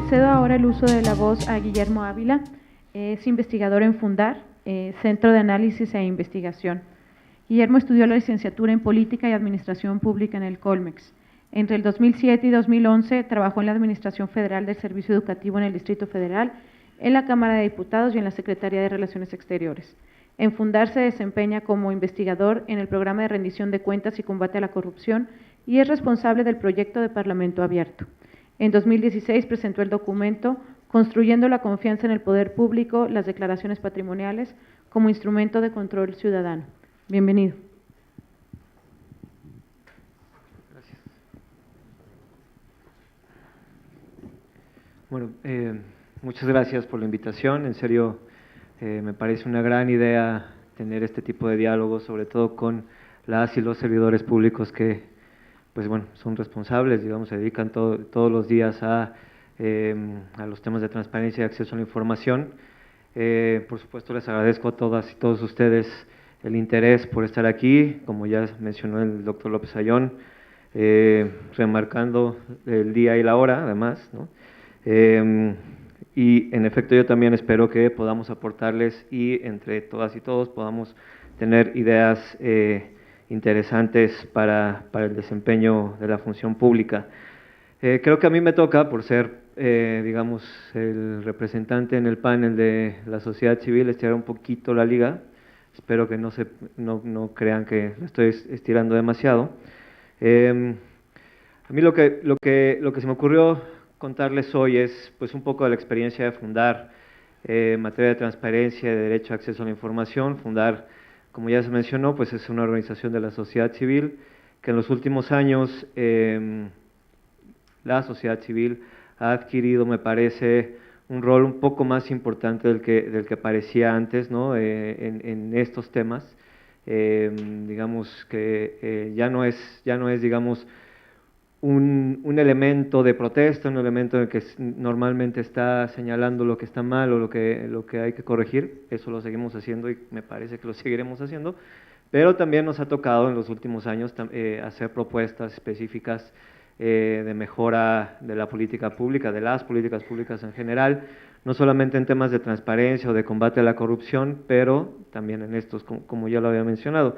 Cedo ahora el uso de la voz a Guillermo Ávila, es investigador en Fundar, Centro de Análisis e Investigación. Guillermo estudió la licenciatura en Política y Administración Pública en el Colmex. Entre el 2007 y 2011 trabajó en la Administración Federal del Servicio Educativo en el Distrito Federal, en la Cámara de Diputados y en la Secretaría de Relaciones Exteriores. En Fundar se desempeña como investigador en el Programa de Rendición de Cuentas y Combate a la Corrupción y es responsable del proyecto de Parlamento Abierto. En 2016 presentó el documento Construyendo la confianza en el poder público, las declaraciones patrimoniales como instrumento de control ciudadano. Bienvenido. Gracias. Bueno, muchas gracias por la invitación. En serio, me parece una gran idea tener este tipo de diálogos, sobre todo con las y los servidores públicos que, pues bueno, son responsables, digamos, se dedican todos los días a los temas de transparencia y acceso a la información. Por supuesto, les agradezco a todas y todos ustedes el interés por estar aquí, como ya mencionó el doctor López Ayón, remarcando el día y la hora, además, ¿no? Y en efecto yo también espero que podamos aportarles y entre todas y todos podamos tener ideas interesantes para el desempeño de la función pública. Creo que a mí me toca, por ser, digamos, el representante en el panel de la sociedad civil, estirar un poquito la liga. Espero que no crean que la estoy estirando demasiado. A mí lo que se me ocurrió contarles hoy es pues un poco de la experiencia de Fundar en materia de transparencia y de derecho a acceso a la información. Fundar, como ya se mencionó, pues es una organización de la sociedad civil que en los últimos años la sociedad civil ha adquirido, me parece, un rol un poco más importante del que parecía antes, ¿no? En estos temas. Digamos que ya no es, digamos, un elemento de protesta, un elemento en el que normalmente está señalando lo que está mal o lo que hay que corregir. Eso lo seguimos haciendo y me parece que lo seguiremos haciendo, pero también nos ha tocado en los últimos años hacer propuestas específicas de mejora de la política pública, de las políticas públicas en general, no solamente en temas de transparencia o de combate a la corrupción, pero también en estos, como ya lo había mencionado.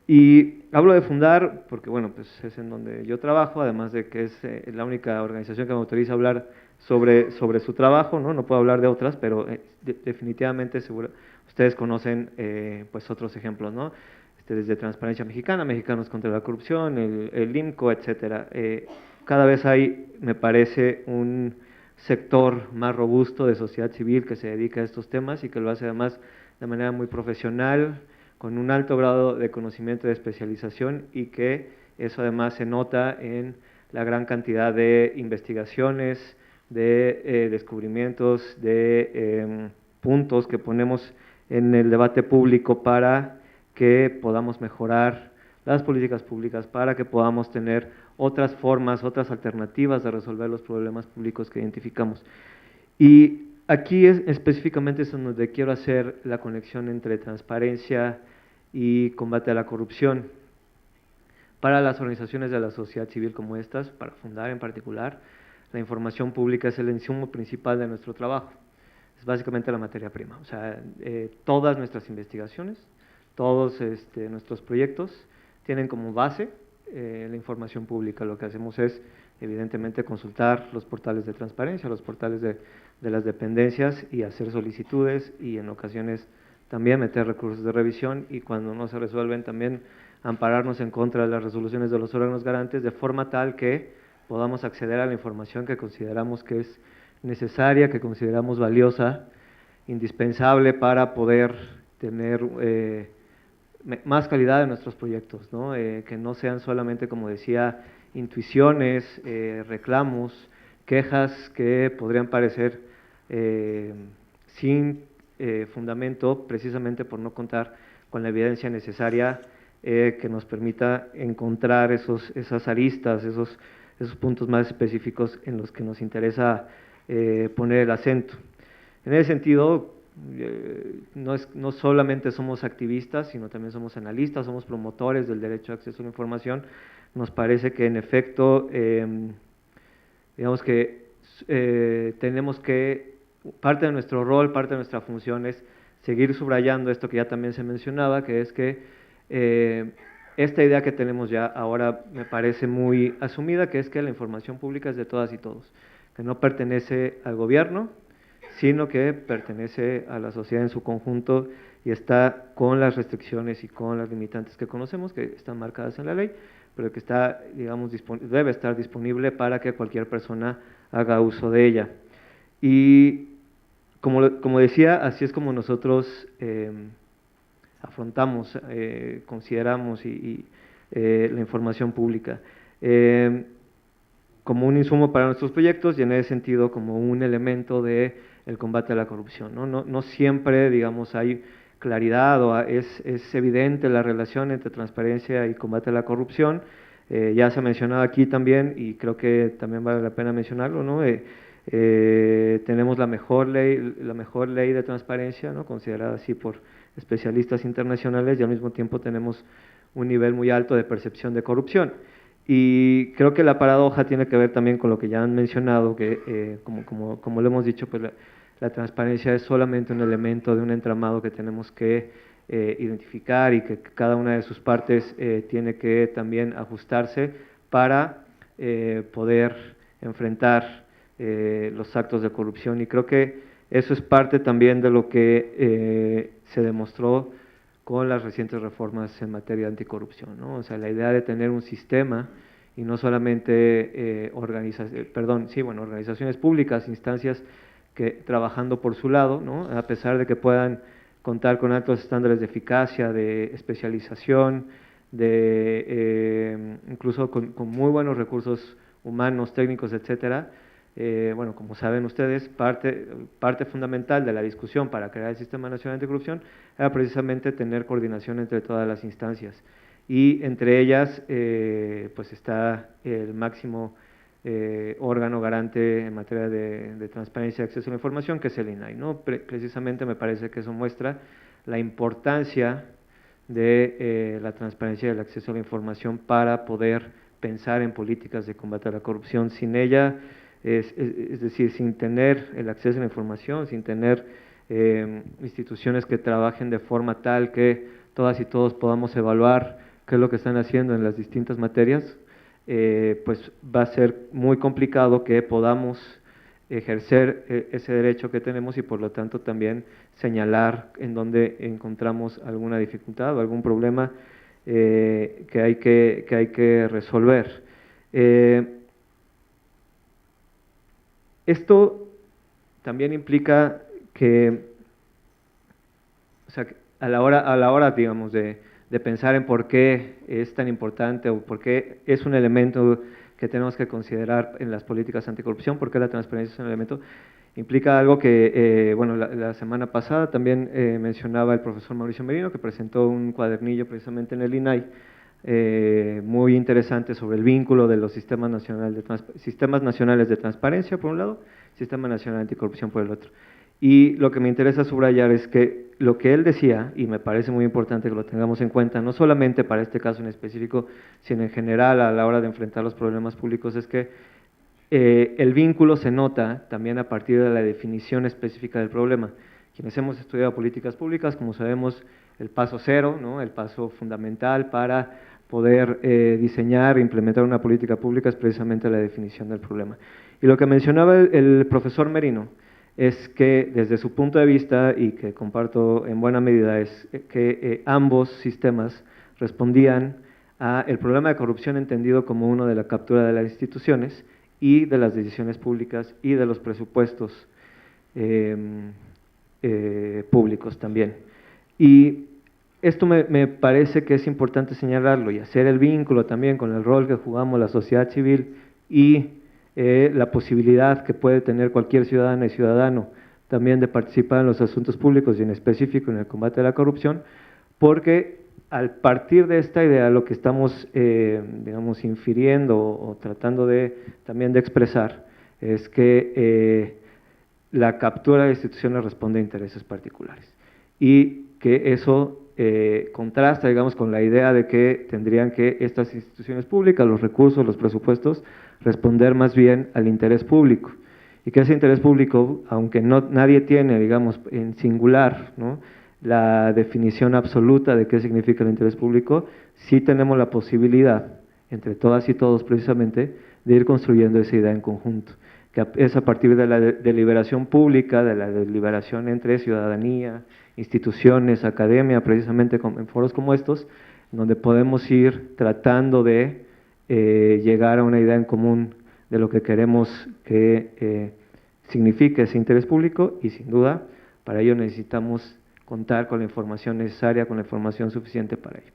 Y hablo de Fundar porque, bueno, pues es en donde yo trabajo, además de que es la única organización que me autoriza a hablar sobre su trabajo, ¿no? No puedo hablar de otras, pero definitivamente seguro ustedes conocen pues otros ejemplos, ¿no? Desde Transparencia Mexicana, Mexicanos contra la Corrupción, el IMCO, etcétera. Cada vez hay, me parece, un sector más robusto de sociedad civil que se dedica a estos temas y que lo hace además de manera muy profesional, con un alto grado de conocimiento y de especialización, y que eso además se nota en la gran cantidad de investigaciones, de descubrimientos, de puntos que ponemos en el debate público para que podamos mejorar las políticas públicas, para que podamos tener otras formas, otras alternativas de resolver los problemas públicos que identificamos. Y aquí específicamente es donde quiero hacer la conexión entre transparencia y combate a la corrupción. Para las organizaciones de la sociedad civil como estas, para Fundar en particular, la información pública es el insumo principal de nuestro trabajo. Es básicamente la materia prima. O sea, todas nuestras investigaciones, todos nuestros proyectos tienen como base la información pública. Lo que hacemos es, evidentemente, consultar los portales de transparencia, los portales de las dependencias y hacer solicitudes y en ocasiones también meter recursos de revisión, y cuando no se resuelven también ampararnos en contra de las resoluciones de los órganos garantes, de forma tal que podamos acceder a la información que consideramos que es necesaria, que consideramos valiosa, indispensable para poder tener más calidad en nuestros proyectos, ¿no? Que no sean solamente, como decía, intuiciones, reclamos, quejas que podrían parecer sin fundamento, precisamente por no contar con la evidencia necesaria que nos permita encontrar esas aristas, esos puntos más específicos en los que nos interesa poner el acento. En ese sentido, no solamente somos activistas, sino también somos analistas, somos promotores del derecho de acceso a la información. Nos parece que en efecto, digamos que tenemos que, parte de nuestro rol, parte de nuestra función es seguir subrayando esto que ya también se mencionaba, que es que esta idea que tenemos ya ahora me parece muy asumida, que es que la información pública es de todas y todos, que no pertenece al gobierno, sino que pertenece a la sociedad en su conjunto y está con las restricciones y con las limitantes que conocemos, que están marcadas en la ley, pero que está, digamos, debe estar disponible para que cualquier persona haga uso de ella. Y como decía, así es como nosotros afrontamos, consideramos la información pública como un insumo para nuestros proyectos y en ese sentido como un elemento del combate a la corrupción, ¿no? No siempre, digamos, hay claridad o es evidente la relación entre transparencia y combate a la corrupción. Ya se ha mencionado aquí también y creo que también vale la pena mencionarlo, ¿no? Tenemos la mejor ley de transparencia, ¿no? Considerada así por especialistas internacionales y al mismo tiempo tenemos un nivel muy alto de percepción de corrupción. Y creo que la paradoja tiene que ver también con lo que ya han mencionado, que como lo hemos dicho, pues la transparencia es solamente un elemento de un entramado que tenemos que identificar y que cada una de sus partes tiene que también ajustarse para poder enfrentar los actos de corrupción. Y creo que eso es parte también de lo que se demostró con las recientes reformas en materia de anticorrupción, ¿no? O sea, la idea de tener un sistema y no solamente organizaciones públicas, instancias que trabajando por su lado, ¿no? A pesar de que puedan contar con altos estándares de eficacia, de especialización, incluso con muy buenos recursos humanos, técnicos, etcétera. Bueno, como saben ustedes, parte fundamental de la discusión para crear el Sistema Nacional Anticorrupción era precisamente tener coordinación entre todas las instancias y entre ellas pues está el máximo órgano garante en materia de transparencia y acceso a la información, que es el INAI, ¿no? Precisamente me parece que eso muestra la importancia de la transparencia y el acceso a la información para poder pensar en políticas de combate a la corrupción. Sin ella, es decir, sin tener el acceso a la información, sin tener instituciones que trabajen de forma tal que todas y todos podamos evaluar qué es lo que están haciendo en las distintas materias, pues va a ser muy complicado que podamos ejercer ese derecho que tenemos y por lo tanto también señalar en dónde encontramos alguna dificultad o algún problema que hay que resolver. Esto también implica que, o sea, a la hora digamos, de pensar en por qué es tan importante o por qué es un elemento que tenemos que considerar en las políticas anticorrupción, por qué la transparencia es un elemento, implica algo que, bueno, la semana pasada también mencionaba el profesor Mauricio Merino, que presentó un cuadernillo precisamente en el INAI, muy interesante sobre el vínculo de los sistemas nacionales de transparencia, por un lado, Sistema Nacional Anticorrupción por el otro. Y lo que me interesa subrayar es que lo que él decía, y me parece muy importante que lo tengamos en cuenta, no solamente para este caso en específico, sino en general a la hora de enfrentar los problemas públicos, es que el vínculo se nota también a partir de la definición específica del problema. Quienes hemos estudiado políticas públicas, como sabemos, el paso cero, ¿no? El paso fundamental para poder diseñar e implementar una política pública es precisamente la definición del problema. Y lo que mencionaba el profesor Merino es que desde su punto de vista, y que comparto en buena medida, es que ambos sistemas respondían a el problema de corrupción entendido como uno de la captura de las instituciones y de las decisiones públicas y de los presupuestos públicos también. Y esto me parece que es importante señalarlo y hacer el vínculo también con el rol que jugamos la sociedad civil y la posibilidad que puede tener cualquier ciudadana y ciudadano también de participar en los asuntos públicos y en específico en el combate a la corrupción, porque al partir de esta idea lo que estamos, digamos, infiriendo o tratando también de expresar es que la captura de instituciones responde a intereses particulares y que eso contrasta, digamos, con la idea de que tendrían que estas instituciones públicas, los recursos, los presupuestos, responder más bien al interés público y que ese interés público, aunque nadie tiene, digamos, en singular, ¿no?, la definición absoluta de qué significa el interés público, sí tenemos la posibilidad, entre todas y todos precisamente, de ir construyendo esa idea en conjunto, que es a partir de la deliberación pública, de la deliberación entre ciudadanía, instituciones, academia, precisamente en foros como estos, donde podemos ir tratando de llegar a una idea en común de lo que queremos que signifique ese interés público y sin duda para ello necesitamos contar con la información necesaria, con la información suficiente para ello.